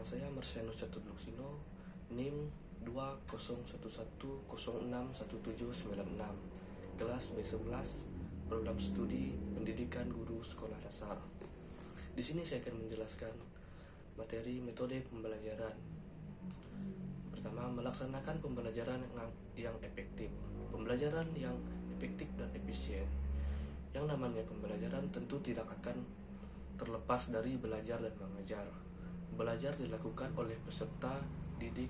Nama saya Marsianus Catudluksino, NIM 2011061796, kelas B11, program studi pendidikan guru sekolah dasar. Di sini saya akan menjelaskan materi metode pembelajaran. Pertama, melaksanakan pembelajaran yang efektif. Pembelajaran yang efektif dan efisien. Yang namanya pembelajaran tentu tidak akan terlepas dari belajar dan mengajar. Belajar dilakukan oleh peserta didik,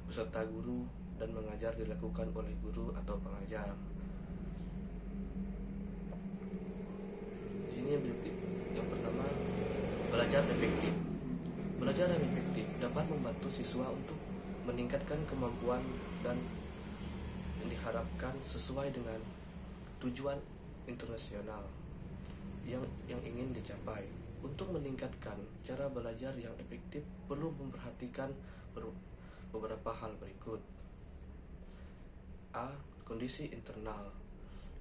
peserta guru, dan mengajar dilakukan oleh guru atau pengajar. Di sini yang pertama, belajar efektif. Belajar yang efektif dapat membantu siswa untuk meningkatkan kemampuan dan yang diharapkan sesuai dengan tujuan internasional yang ingin dicapai. Untuk meningkatkan cara belajar yang efektif perlu memperhatikan beberapa hal berikut. A. Kondisi internal.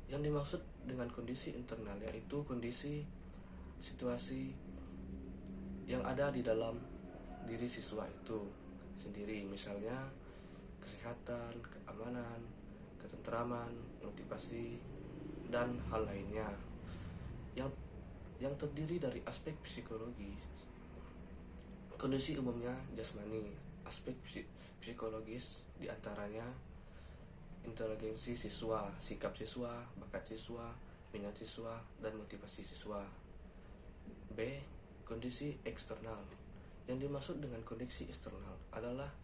Yang dimaksud dengan kondisi internal yaitu kondisi situasi yang ada di dalam diri siswa itu sendiri, misalnya kesehatan, keamanan, ketentraman, motivasi, dan hal lainnya yang terdiri dari aspek psikologi. Kondisi umumnya jasmani, aspek psikologis diantaranya inteligensi siswa, sikap siswa, bakat siswa, minat siswa, dan motivasi siswa. B. Kondisi eksternal. Yang dimaksud dengan kondisi eksternal adalah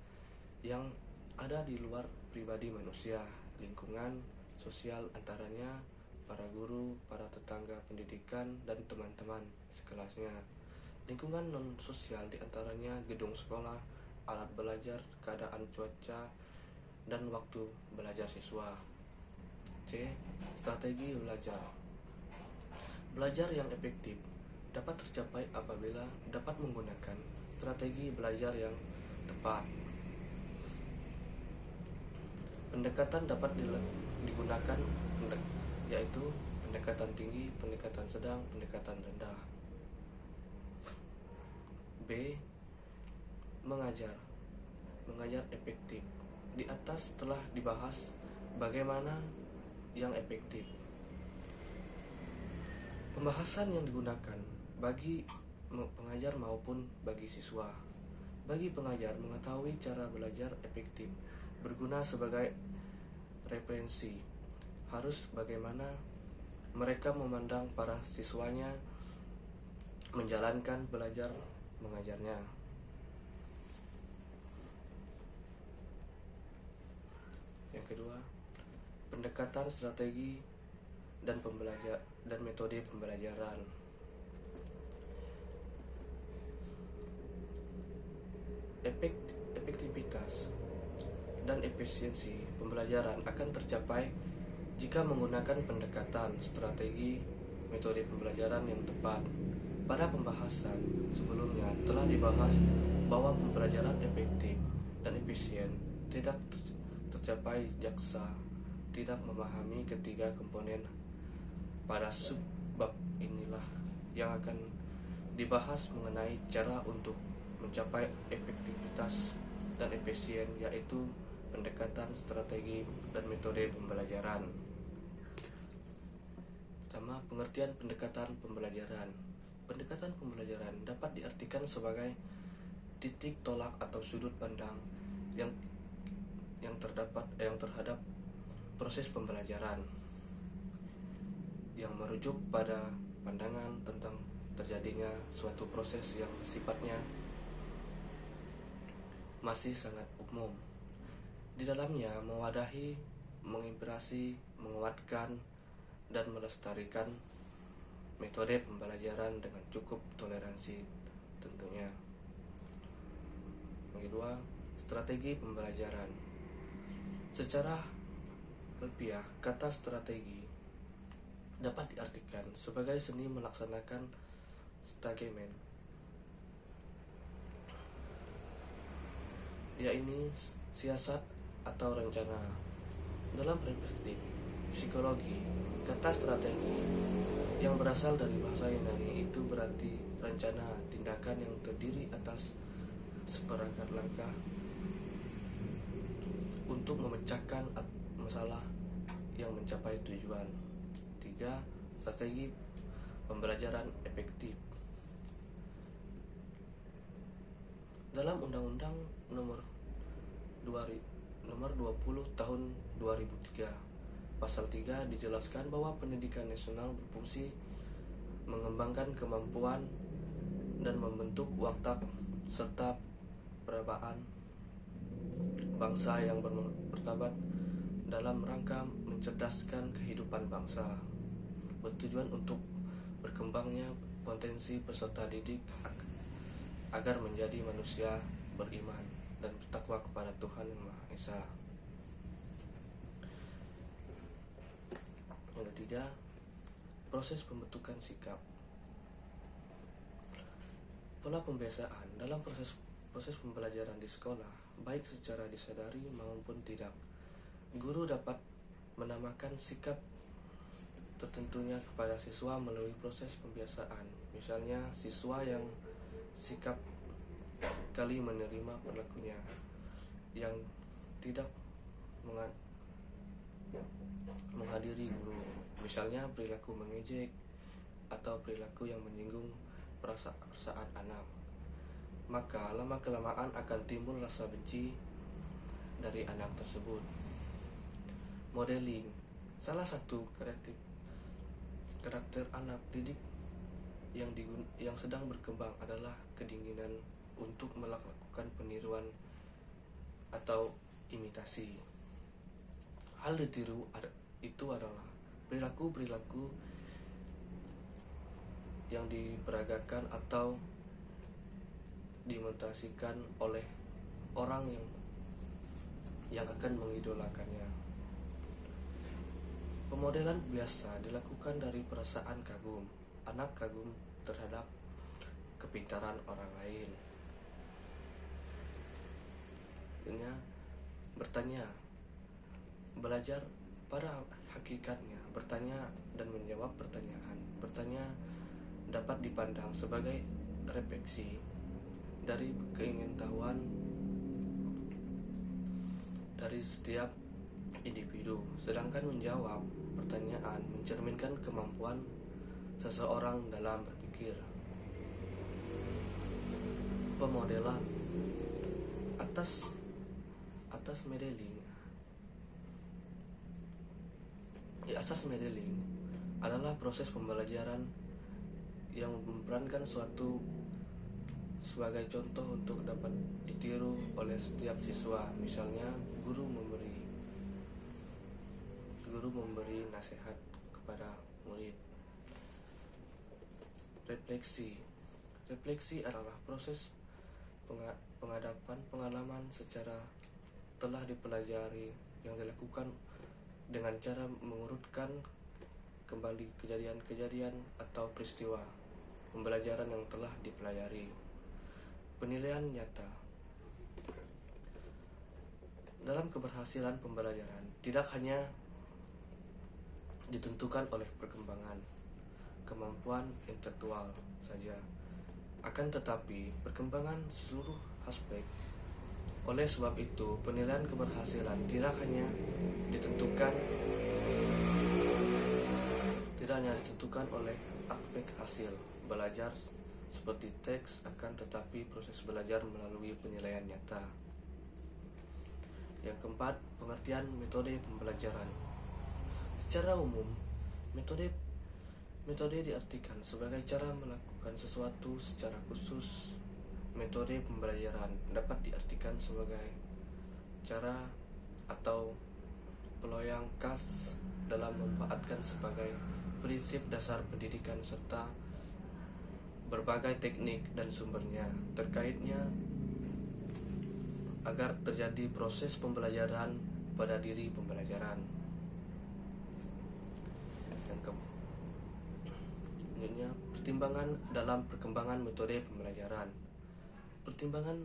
yang ada di luar pribadi manusia, lingkungan sosial antaranya para guru, para tetangga pendidikan, dan teman-teman sekelasnya. Lingkungan non-sosial diantaranya gedung sekolah, alat belajar, keadaan cuaca, dan waktu belajar siswa. C. Strategi belajar. Belajar yang efektif dapat tercapai apabila dapat menggunakan strategi belajar yang tepat. Pendekatan dapat digunakan yaitu pendekatan tinggi, pendekatan sedang, pendekatan rendah. B. Mengajar efektif. Di atas telah dibahas bagaimana yang efektif. Pembahasan yang digunakan bagi pengajar maupun bagi siswa. Bagi pengajar, mengetahui cara belajar efektif berguna sebagai referensi. Harus bagaimana mereka memandang para siswanya menjalankan belajar mengajarnya. Yang kedua, pendekatan strategi dan metode pembelajaran. Efektivitas dan efisiensi pembelajaran akan tercapai jika menggunakan pendekatan, strategi, metode pembelajaran yang tepat. Pada pembahasan sebelumnya telah dibahas bahwa pembelajaran efektif dan efisien tidak tercapai jika tidak memahami ketiga komponen. Pada subbab inilah yang akan dibahas mengenai cara untuk mencapai efektivitas dan efisien, yaitu pendekatan, strategi, dan metode pembelajaran. Pertama, pengertian pendekatan pembelajaran. Pendekatan pembelajaran dapat diartikan sebagai titik tolak atau sudut pandang yang terhadap proses pembelajaran yang merujuk pada pandangan tentang terjadinya suatu proses yang sifatnya masih sangat umum. Di dalamnya mewadahi, menginspirasi, menguatkan, dan melestarikan metode pembelajaran dengan cukup toleransi tentunya. Yang kedua, strategi pembelajaran. Secara harfiah, kata strategi dapat diartikan sebagai seni melaksanakan strategi, yaitu siasat atau rencana. Dalam perspektif psikologi, kata strategi yang berasal dari bahasa Yunani itu berarti rencana tindakan yang terdiri atas seperangkat langkah untuk memecahkan masalah yang mencapai tujuan. 3. Strategi pembelajaran efektif. Dalam Undang-Undang nomor 20 tahun 2003, pasal 3 dijelaskan bahwa pendidikan nasional berfungsi mengembangkan kemampuan dan membentuk watak serta perabaan bangsa yang bermartabat dalam rangka mencerdaskan kehidupan bangsa, bertujuan untuk berkembangnya potensi peserta didik agar menjadi manusia beriman dan bertakwa kepada Tuhan Yang Maha Esa. Yang ketiga, proses pembentukan sikap. Pola pembiasaan dalam proses pembelajaran di sekolah, baik secara disadari maupun tidak, guru dapat menamakan sikap tertentunya kepada siswa melalui proses pembiasaan. Misalnya, siswa yang sikap kali menerima perilakunya, yang tidak menghadiri guru, misalnya perilaku mengejek atau perilaku yang menyinggung perasaan anak, maka lama-kelamaan akan timbul rasa benci dari anak tersebut. Modeling, salah satu karakter anak didik yang sedang berkembang adalah kedinginan untuk melakukan peniruan atau imitasi. Hal ditiru itu adalah perilaku-perilaku yang diperagakan atau diimitasikan oleh orang yang akan mengidolakannya. Pemodelan biasa dilakukan dari perasaan kagum. Anak kagum terhadap kepintaran orang lain. Bertanya, belajar pada hakikatnya, bertanya dan menjawab pertanyaan. Bertanya dapat dipandang sebagai refleksi dari keingintahuan dari setiap individu, sedangkan menjawab pertanyaan mencerminkan kemampuan seseorang dalam berpikir. Pemodelan atas asas modeling adalah proses pembelajaran yang memerankan suatu sebagai contoh untuk dapat ditiru oleh setiap siswa. Misalnya, guru memberi nasihat kepada murid. Refleksi adalah proses pengadapan pengalaman secara telah dipelajari yang dilakukan dengan cara mengurutkan kembali kejadian-kejadian atau peristiwa pembelajaran yang telah dipelajari. Penilaian nyata. Dalam keberhasilan pembelajaran tidak hanya ditentukan oleh perkembangan kemampuan intelektual saja, akan tetapi perkembangan seluruh aspek. Oleh sebab itu, penilaian keberhasilan tidak hanya ditentukan oleh aspek hasil belajar seperti teks, akan tetapi proses belajar melalui penilaian nyata. Yang keempat, pengertian metode pembelajaran. Secara umum, metode diartikan sebagai cara melakukan sesuatu secara khusus. Metode pembelajaran dapat diartikan sebagai cara atau peloyang khas dalam memanfaatkan sebagai prinsip dasar pendidikan serta berbagai teknik dan sumbernya terkaitnya agar terjadi proses pembelajaran pada diri pembelajaran. Yang pertimbangan dalam perkembangan metode pembelajaran. Pertimbangan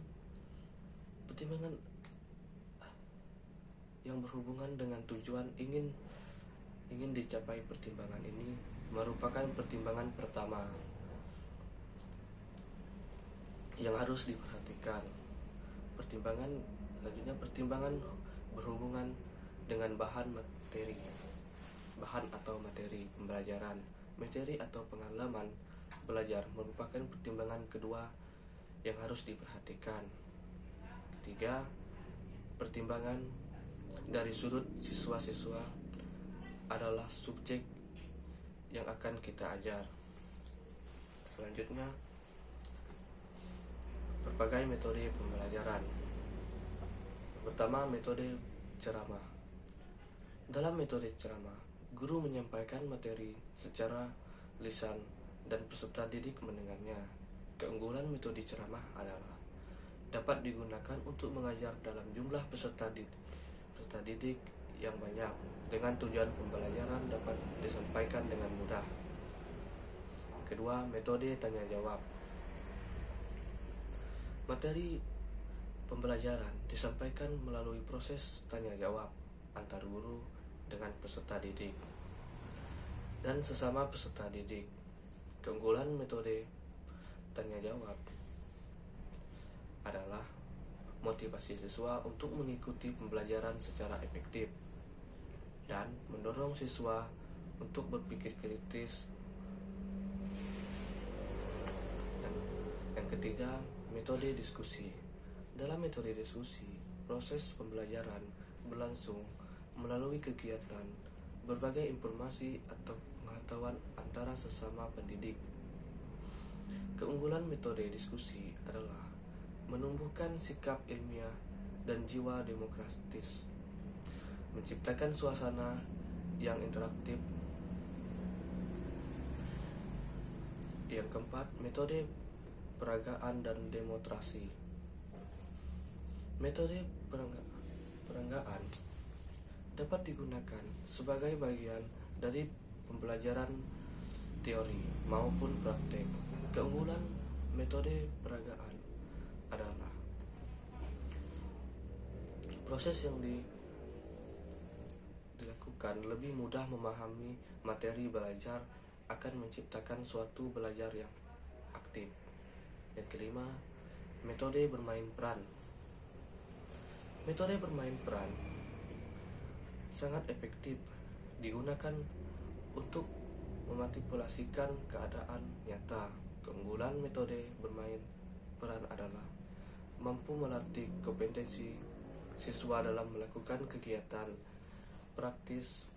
yang berhubungan dengan tujuan ingin dicapai. Pertimbangan ini merupakan pertimbangan pertama yang harus diperhatikan. Pertimbangan berhubungan dengan bahan atau materi pembelajaran. Materi atau pengalaman belajar merupakan pertimbangan kedua yang harus diperhatikan. Ketiga, pertimbangan dari sudut siswa-siswa adalah subjek yang akan kita ajar. Selanjutnya, berbagai metode pembelajaran. Pertama, metode ceramah. Dalam metode ceramah, guru menyampaikan materi secara lisan dan peserta didik mendengarnya. Keunggulan metode ceramah adalah dapat digunakan untuk mengajar dalam jumlah peserta didik yang banyak dengan tujuan pembelajaran dapat disampaikan dengan mudah. Kedua, metode tanya jawab. Materi pembelajaran disampaikan melalui proses tanya jawab antar guru dengan peserta didik dan sesama peserta didik. Keunggulan metode tanya jawab adalah motivasi siswa untuk mengikuti pembelajaran secara efektif dan mendorong siswa untuk berpikir kritis. Yang ketiga, metode diskusi. Dalam metode diskusi, proses pembelajaran berlangsung melalui kegiatan berbagai informasi atau pengetahuan antara sesama pendidik. Keunggulan metode diskusi adalah menumbuhkan sikap ilmiah dan jiwa demokratis, menciptakan suasana yang interaktif. Yang keempat, metode peragaan dan demonstrasi. Metode peragaan dapat digunakan sebagai bagian dari pembelajaran teori maupun praktek. Keunggulan metode peragaan adalah proses yang dilakukan lebih mudah memahami materi belajar akan menciptakan suatu belajar yang aktif. Yang kelima, metode bermain peran. Metode bermain peran sangat efektif digunakan untuk memanipulasikan keadaan nyata. Keunggulan metode bermain peran adalah mampu melatih kompetensi siswa dalam melakukan kegiatan praktis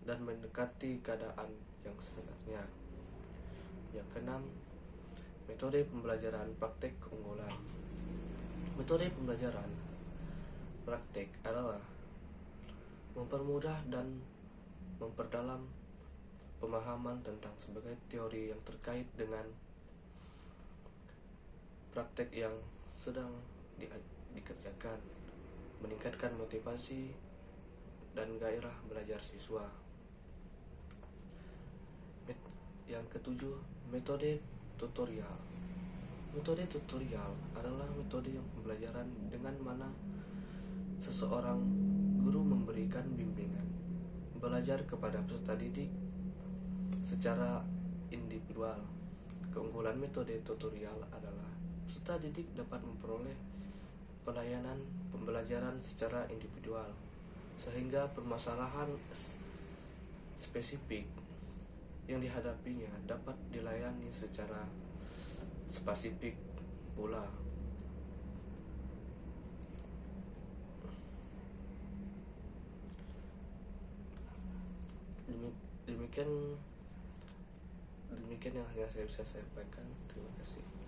dan mendekati keadaan yang sebenarnya. Yang keenam, metode pembelajaran praktek keunggulan. Metode pembelajaran praktek adalah mempermudah dan memperdalam pemahaman tentang sebagai teori yang terkait dengan praktek yang sedang dikerjakan, meningkatkan motivasi dan gairah belajar siswa. Yang ketujuh, metode tutorial. Metode tutorial adalah metode yang pembelajaran dengan mana seseorang guru memberikan bimbingan belajar kepada peserta didik secara individual. Keunggulan metode tutorial adalah peserta didik dapat memperoleh pelayanan pembelajaran secara individual, sehingga permasalahan spesifik yang dihadapinya dapat dilayani secara spesifik pula. Demikian yang hanya saya bisa sampaikan. Terima kasih.